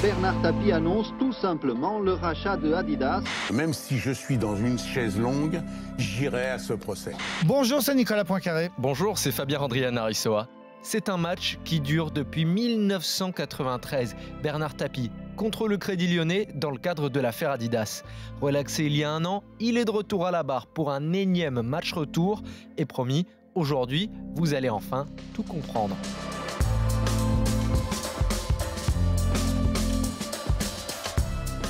Bernard Tapie annonce tout simplement le rachat de Adidas. Même si je suis dans une chaise longue, j'irai à ce procès. Bonjour, c'est Nicolas Poincaré. Bonjour, c'est Fabien Andriana-Rissoa. C'est un match qui dure depuis 1993. Bernard Tapie contre le Crédit Lyonnais dans le cadre de l'affaire Adidas. Relaxé il y a un an, il est de retour à la barre pour un énième match retour. Et promis, aujourd'hui, vous allez enfin tout comprendre.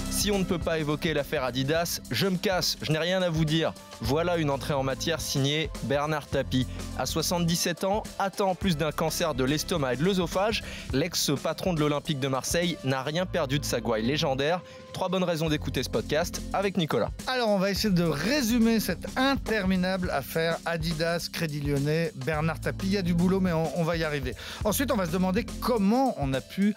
Si on ne peut pas évoquer l'affaire Adidas, je me casse, je n'ai rien à vous dire. Voilà une entrée en matière signée Bernard Tapie. À 77 ans, atteint plus d'un cancer de l'estomac et de l'œsophage, l'ex-patron de l'Olympique de Marseille n'a rien perdu de sa gouaille légendaire. 3 bonnes raisons d'écouter ce podcast avec Nicolas. Alors, on va essayer de résumer cette interminable affaire Adidas, Crédit Lyonnais, Bernard Tapie. Il y a du boulot, mais on va y arriver. Ensuite, on va se demander comment on a pu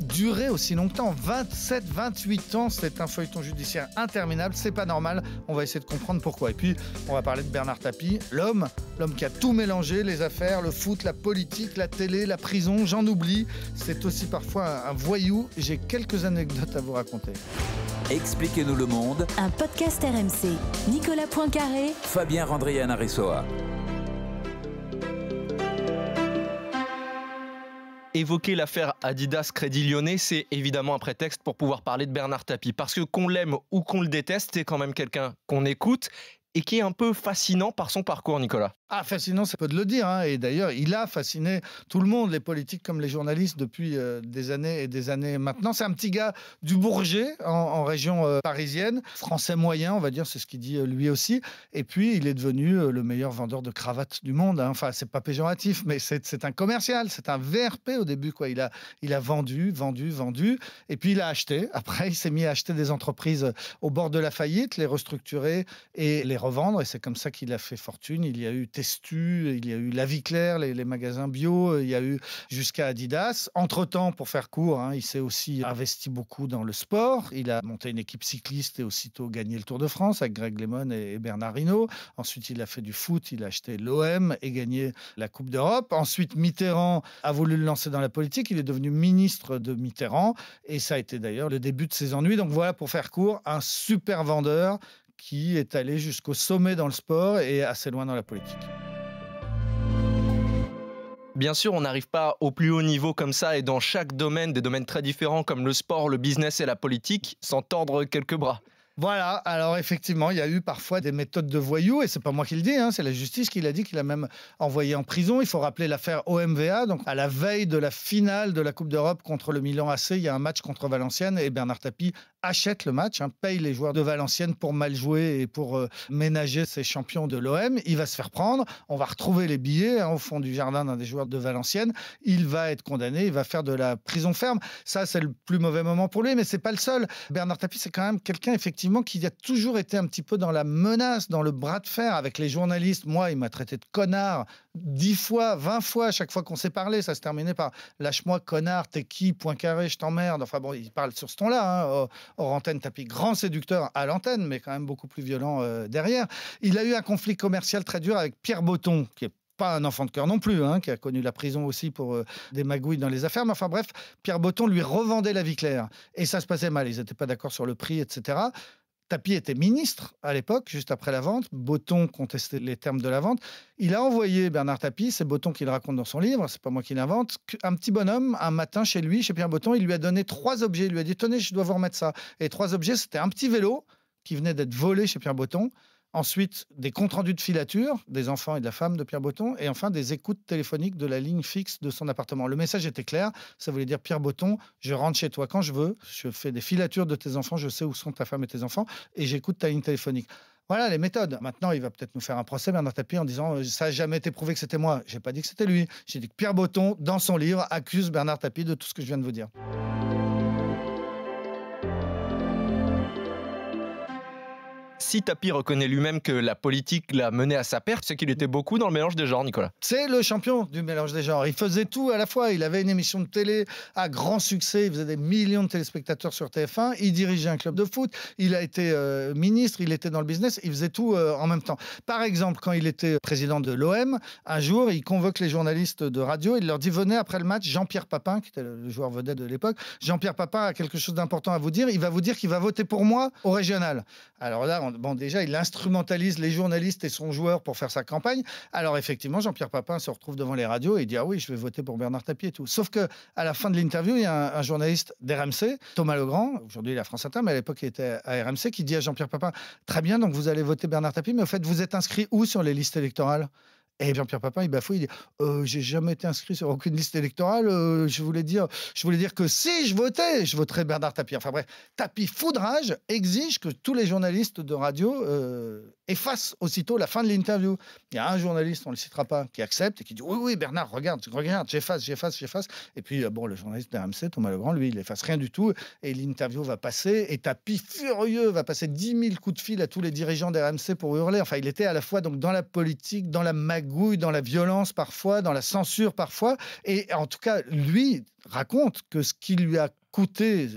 durer aussi longtemps. 27, 28 ans, c'est un feuilleton judiciaire interminable, c'est pas normal. On va essayer de comprendre pourquoi. Et puis, on va parler de Bernard Tapie, l'homme qui a tout mélangé, les affaires, le foot, la politique, la télé, la prison, j'en oublie. C'est aussi parfois un voyou. J'ai quelques anecdotes à vous raconter. Expliquez-nous le monde. Un podcast RMC. Nicolas Poincaré. Fabien Andriana-Rissoa. Évoquer l'affaire Adidas Crédit Lyonnais, c'est évidemment un prétexte pour pouvoir parler de Bernard Tapie. Parce que qu'on l'aime ou qu'on le déteste, c'est quand même quelqu'un qu'on écoute et qui est un peu fascinant par son parcours, Nicolas. Ah, fascinant, c'est peu de le dire. Et d'ailleurs, il a fasciné tout le monde, les politiques comme les journalistes, depuis des années et des années maintenant. C'est un petit gars du Bourget, en région parisienne. Français moyen, on va dire, c'est ce qu'il dit lui aussi. Et puis, il est devenu le meilleur vendeur de cravates du monde. Enfin, c'est pas péjoratif, mais c'est un commercial. C'est un VRP au début, quoi. Il a vendu. Et puis, il a acheté. Après, il s'est mis à acheter des entreprises au bord de la faillite, les restructurer et les revendre. Et c'est comme ça qu'il a fait fortune. Il y a eu Testu, il y a eu La Vie Claire, les magasins bio, il y a eu jusqu'à Adidas. Entre-temps, pour faire court, il s'est aussi investi beaucoup dans le sport. Il a monté une équipe cycliste et aussitôt gagné le Tour de France avec Greg LeMond et Bernard Hinault. Ensuite, il a fait du foot, il a acheté l'OM et gagné la Coupe d'Europe. Ensuite, Mitterrand a voulu le lancer dans la politique. Il est devenu ministre de Mitterrand et ça a été d'ailleurs le début de ses ennuis. Donc voilà, pour faire court, un super vendeur qui est allé jusqu'au sommet dans le sport et assez loin dans la politique. Bien sûr, on n'arrive pas au plus haut niveau comme ça et dans chaque domaine, des domaines très différents comme le sport, le business et la politique, sans tordre quelques bras. Voilà, alors effectivement, il y a eu parfois des méthodes de voyous, et c'est pas moi qui le dis, c'est la justice qui l'a dit, qu'il a même envoyé en prison. Il faut rappeler l'affaire OMVA, donc à la veille de la finale de la Coupe d'Europe contre le Milan AC, il y a un match contre Valenciennes, et Bernard Tapie achète le match, paye les joueurs de Valenciennes pour mal jouer et pour ménager ses champions de l'OM. Il va se faire prendre, on va retrouver les billets au fond du jardin d'un des joueurs de Valenciennes. Il va être condamné, il va faire de la prison ferme. Ça, c'est le plus mauvais moment pour lui, mais c'est pas le seul. Bernard Tapie, c'est quand même quelqu'un, effectivement, qui a toujours été un petit peu dans la menace, dans le bras de fer avec les journalistes. Moi, il m'a traité de connard 10 fois, 20 fois à chaque fois qu'on s'est parlé. Ça se terminait par « lâche-moi, connard, t'es qui, Poincaré, je t'emmerde ». Enfin bon, il parle sur ce ton-là, hors antenne. Tapie, grand séducteur à l'antenne, mais quand même beaucoup plus violent derrière. Il a eu un conflit commercial très dur avec Pierre Botton, qui est pas un enfant de cœur non plus, qui a connu la prison aussi pour des magouilles dans les affaires. Mais enfin bref, Pierre Botton lui revendait La Vie Claire. Et ça se passait mal. Ils n'étaient pas d'accord sur le prix, etc. Tapie était ministre à l'époque, juste après la vente. Botton contestait les termes de la vente. Il a envoyé Bernard Tapie, c'est Botton qui le raconte dans son livre, c'est pas moi qui l'invente, un petit bonhomme, un matin chez lui, chez Pierre Botton, il lui a donné 3 objets. Il lui a dit « Tenez, je dois vous remettre ça ». Et 3 objets, c'était un petit vélo qui venait d'être volé chez Pierre Botton. Ensuite, des comptes rendus de filature des enfants et de la femme de Pierre Botton. Et enfin, des écoutes téléphoniques de la ligne fixe de son appartement. Le message était clair. Ça voulait dire, Pierre Botton, je rentre chez toi quand je veux. Je fais des filatures de tes enfants. Je sais où sont ta femme et tes enfants. Et j'écoute ta ligne téléphonique. Voilà les méthodes. Maintenant, il va peut-être nous faire un procès, Bernard Tapie, en disant ça n'a jamais été prouvé que c'était moi. J'ai pas dit que c'était lui. J'ai dit que Pierre Botton, dans son livre, accuse Bernard Tapie de tout ce que je viens de vous dire. Si Tapie reconnaît lui-même que la politique l'a mené à sa perte, c'est qu'il était beaucoup dans le mélange des genres, Nicolas. C'est le champion du mélange des genres. Il faisait tout à la fois. Il avait une émission de télé à grand succès. Il faisait des millions de téléspectateurs sur TF1. Il dirigeait un club de foot. Il a été ministre. Il était dans le business. Il faisait tout en même temps. Par exemple, quand il était président de l'OM, un jour, il convoque les journalistes de radio. Il leur dit, venez après le match, Jean-Pierre Papin, qui était le joueur vedette de l'époque, Jean-Pierre Papin a quelque chose d'important à vous dire. Il va vous dire qu'il va voter pour moi au régional. Alors là, déjà, il instrumentalise les journalistes et son joueur pour faire sa campagne. Alors effectivement, Jean-Pierre Papin se retrouve devant les radios et il dit, ah oui, je vais voter pour Bernard Tapie et tout. Sauf qu'à la fin de l'interview, il y a un journaliste d'RMC, Thomas Legrand, aujourd'hui il est à France Inter, mais à l'époque il était à RMC, qui dit à Jean-Pierre Papin, très bien, donc vous allez voter Bernard Tapie, mais au fait, vous êtes inscrit où sur les listes électorales ? Et Jean-Pierre Papin, il bafouille, il dit j'ai jamais été inscrit sur aucune liste électorale. Je voulais dire que si je voterais Bernard Tapie. Enfin bref, Tapie foudrage exige que tous les journalistes de radio effacent aussitôt la fin de l'interview. Il y a un journaliste, on ne le citera pas, qui accepte et qui dit oui Bernard, regarde, j'efface. Et puis le journaliste d'RMC, Thomas Legrand, lui, il efface rien du tout et l'interview va passer et Tapie furieux va passer 10 000 coups de fil à tous les dirigeants d'RMC pour hurler. Enfin, il était à la fois donc dans la politique, dans la magouille, dans la violence parfois, dans la censure parfois. Et en tout cas, lui raconte que ce qui lui a coûté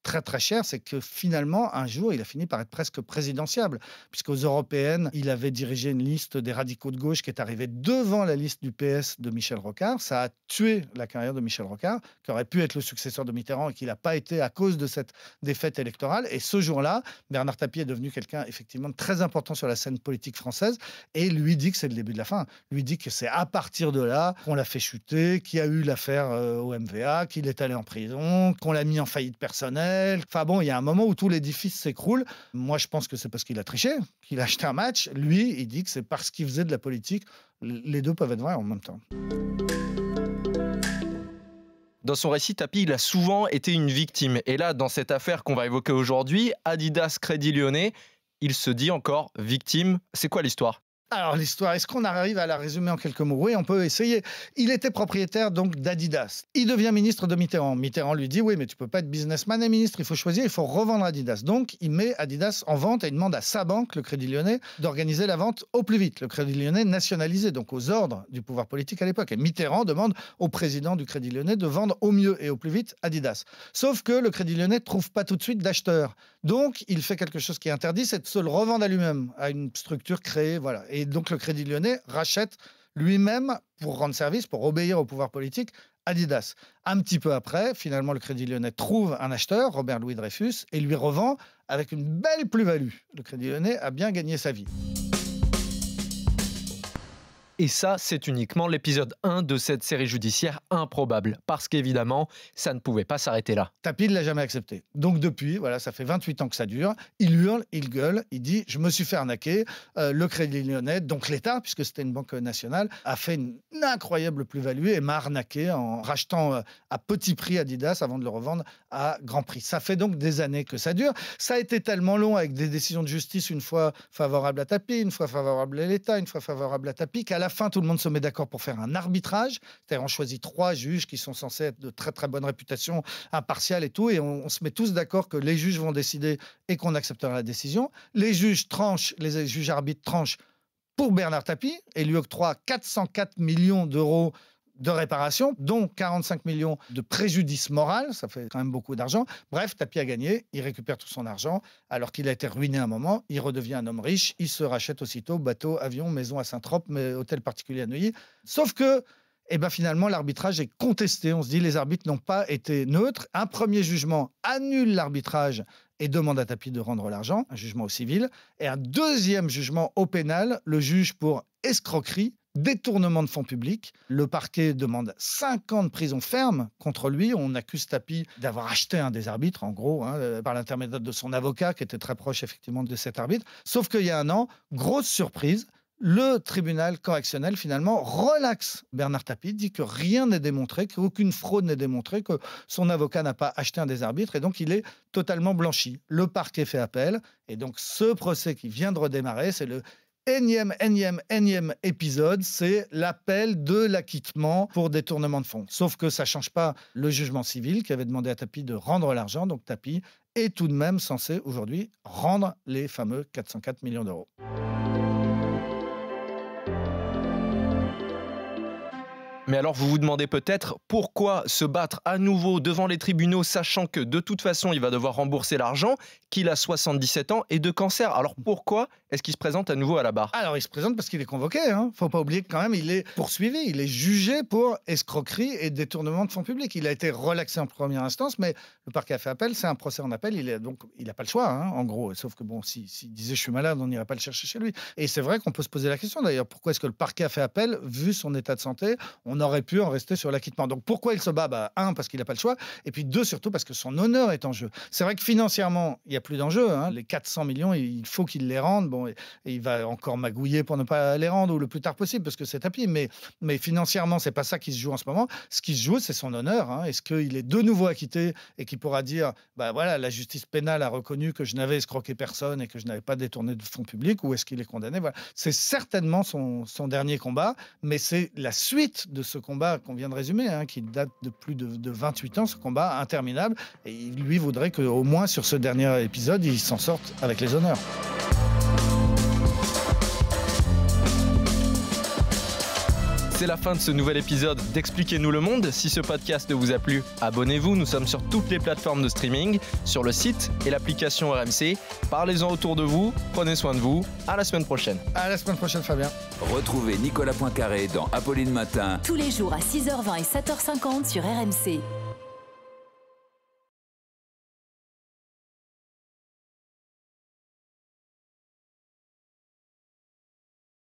très très cher, c'est que finalement, un jour, il a fini par être presque présidentiable, puisqu'aux européennes, il avait dirigé une liste des radicaux de gauche qui est arrivée devant la liste du PS de Michel Rocard. Ça a tué la carrière de Michel Rocard, qui aurait pu être le successeur de Mitterrand et qui n'a pas été à cause de cette défaite électorale. Et ce jour-là, Bernard Tapie est devenu quelqu'un effectivement de très important sur la scène politique française et lui dit que c'est le début de la fin. Lui dit que c'est à partir de là qu'on l'a fait chuter, qu'il y a eu l'affaire OMVA, qu'il est allé en prison, qu'on l'a mis en faillite personnelle. Enfin bon, il y a un moment où tout l'édifice s'écroule. Moi, je pense que c'est parce qu'il a triché, qu'il a acheté un match. Lui, il dit que c'est parce qu'il faisait de la politique. Les deux peuvent être vrais en même temps. Dans son récit, Tapie, il a souvent été une victime. Et là, dans cette affaire qu'on va évoquer aujourd'hui, Adidas Crédit Lyonnais, il se dit encore victime. C'est quoi l'histoire ? Alors l'histoire, est-ce qu'on arrive à la résumer en quelques mots ? Oui, on peut essayer. Il était propriétaire donc d'Adidas. Il devient ministre de Mitterrand. Mitterrand lui dit, oui, mais tu peux pas être businessman et ministre, il faut choisir, il faut revendre Adidas. Donc il met Adidas en vente et il demande à sa banque, le Crédit Lyonnais, d'organiser la vente au plus vite. Le Crédit Lyonnais nationalisé, donc aux ordres du pouvoir politique à l'époque. Et Mitterrand demande au président du Crédit Lyonnais de vendre au mieux et au plus vite Adidas. Sauf que le Crédit Lyonnais ne trouve pas tout de suite d'acheteurs. Donc il fait quelque chose qui est interdit, c'est de se le revendre à lui-même, à une structure créée, voilà. Et donc le Crédit Lyonnais rachète lui-même, pour rendre service, pour obéir au pouvoir politique, Adidas. Un petit peu après, finalement, le Crédit Lyonnais trouve un acheteur, Robert-Louis Dreyfus, et lui revend avec une belle plus-value. Le Crédit Lyonnais a bien gagné sa vie. Et ça, c'est uniquement l'épisode 1 de cette série judiciaire improbable. Parce qu'évidemment, ça ne pouvait pas s'arrêter là. Tapie ne l'a jamais accepté. Donc depuis, voilà, ça fait 28 ans que ça dure. Il hurle, il gueule, il dit « je me suis fait arnaquer ». Le Crédit Lyonnais, donc l'État, puisque c'était une banque nationale, a fait une incroyable plus-value et m'a arnaqué en rachetant à petit prix Adidas avant de le revendre à grand prix. Ça fait donc des années que ça dure. Ça a été tellement long avec des décisions de justice, une fois favorables à Tapie, une fois favorables à l'État, une fois favorables à Tapie, qu'à la fin, tout le monde se met d'accord pour faire un arbitrage. C'est-à-dire, on choisit 3 juges qui sont censés être de très, très bonne réputation, impartial et tout, et on se met tous d'accord que les juges vont décider et qu'on acceptera la décision. Les juges arbitres tranchent pour Bernard Tapie et lui octroient 404 millions d'euros de réparation, dont 45 millions de préjudice moral, ça fait quand même beaucoup d'argent. Bref, Tapie a gagné, il récupère tout son argent, alors qu'il a été ruiné un moment, il redevient un homme riche, il se rachète aussitôt bateau, avion, maison à Saint-Trope, mais hôtel particulier à Neuilly. Sauf que, finalement, l'arbitrage est contesté. On se dit, les arbitres n'ont pas été neutres. Un premier jugement annule l'arbitrage et demande à Tapie de rendre l'argent, un jugement au civil. Et un deuxième jugement au pénal, le juge pour escroquerie, détournement de fonds publics. Le parquet demande 5 ans de prison ferme contre lui. On accuse Tapie d'avoir acheté un des arbitres, en gros, par l'intermédiaire de son avocat, qui était très proche, effectivement, de cet arbitre. Sauf qu'il y a un an, grosse surprise, le tribunal correctionnel, finalement, relaxe Bernard Tapie, dit que rien n'est démontré, qu'aucune fraude n'est démontrée, que son avocat n'a pas acheté un des arbitres, et donc il est totalement blanchi. Le parquet fait appel, et donc ce procès qui vient de redémarrer, c'est le énième épisode, c'est l'appel de l'acquittement pour détournement de fonds. Sauf que ça ne change pas le jugement civil qui avait demandé à Tapi de rendre l'argent. Donc Tapi est tout de même censé aujourd'hui rendre les fameux 404 millions d'euros. Mais alors vous vous demandez peut-être pourquoi se battre à nouveau devant les tribunaux sachant que de toute façon il va devoir rembourser l'argent, qu'il a 77 ans et de cancer. Alors pourquoi est-ce qu'il se présente à nouveau à la barre? Alors il se présente parce qu'il est convoqué. Faut pas oublier que quand même il est poursuivi, il est jugé pour escroquerie et détournement de fonds publics. Il a été relaxé en première instance, mais le parquet a fait appel, c'est un procès en appel, donc il n'a pas le choix en gros. Sauf que bon, s'il disait je suis malade, on n'irait pas le chercher chez lui. Et c'est vrai qu'on peut se poser la question d'ailleurs, pourquoi est-ce que le parquet a fait appel vu son état de santé? On aurait pu en rester sur l'acquittement. Donc pourquoi il se bat? Un, parce qu'il n'a pas le choix, et puis deux, surtout parce que son honneur est en jeu. C'est vrai que financièrement, il n'y a plus d'enjeu. Les 400 millions, il faut qu'il les rende. Bon, et il va encore magouiller pour ne pas les rendre ou le plus tard possible, parce que c'est Tapi. Mais financièrement, c'est pas ça qui se joue en ce moment. Ce qui se joue, c'est son honneur. Est-ce qu'il est de nouveau acquitté et qu'il pourra dire, voilà, la justice pénale a reconnu que je n'avais escroqué personne et que je n'avais pas détourné de fonds publics, ou est-ce qu'il est condamné? Voilà. C'est certainement son dernier combat, mais c'est la suite de ce combat qu'on vient de résumer, qui date de plus de 28 ans, ce combat interminable. Et lui voudrait qu'au moins sur ce dernier épisode, il s'en sorte avec les honneurs. C'est la fin de ce nouvel épisode d'Expliquez-nous le monde. Si ce podcast vous a plu, abonnez-vous. Nous sommes sur toutes les plateformes de streaming, sur le site et l'application RMC. Parlez-en autour de vous. Prenez soin de vous. À la semaine prochaine. À la semaine prochaine, Fabien. Retrouvez Nicolas Poincaré dans Apolline Matin. Tous les jours à 6h20 et 7h50 sur RMC.